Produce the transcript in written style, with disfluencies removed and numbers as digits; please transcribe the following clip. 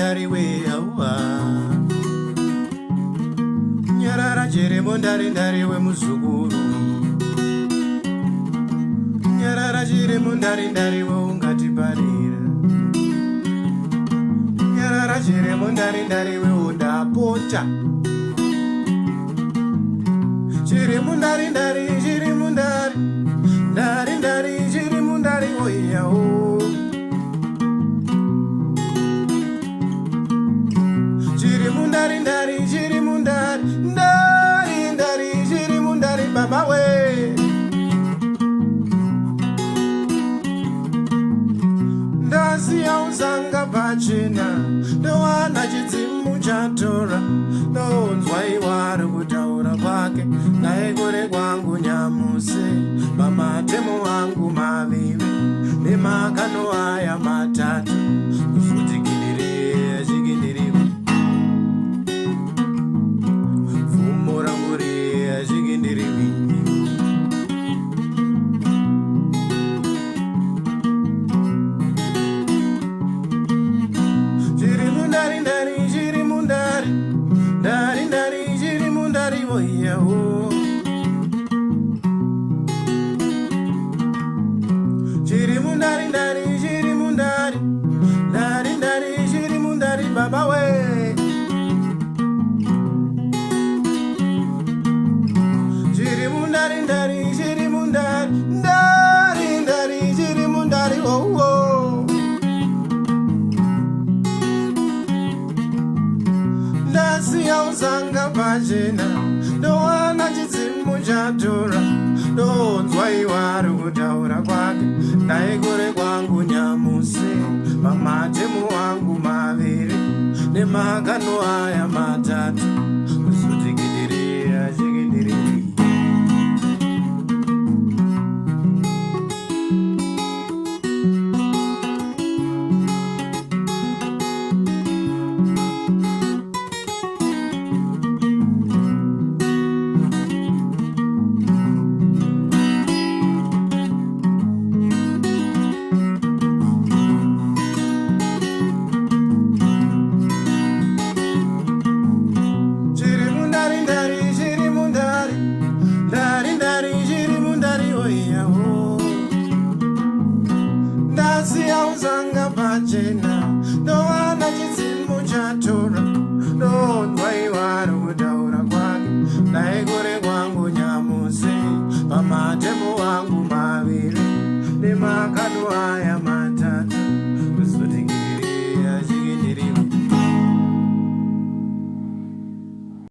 Chirimundari we awa nyarara Chirimundari ndari we muzukuru nyarara Chirimundari ndari we ungatiparira nyarara Chirimundari ndari we undapota Chirimundari ndari Chirimundari ndari ndari Chirimundari oyawo Chirimundari ndari Chirimundari ndari ndari Chirimundari baba we ndasiya uzanga pachena ndowana chidzimu chatora ndonzwa iwari kutaura kwake naye kure kwangu nyamuse pamatemo wangu maviri nemakano aya matatu kufutikirire chikindiriwa pfumo rangu riye chikindiriwi Chirimundari ndari Chirimundari ndari ndari Chirimundari oyawo Chirimundari ndari Chirimundari ndari ndari Chirimundari baba we Chirimundari ndari Chirimundari ndari ndari Chirimundari oh ndasiya uzanga pachena ndowana chidzimu chatora ndonzwa iwari kutaura kwake naye kure kwangu nyamuse pamatemo wangu maviri nemakano aya matatu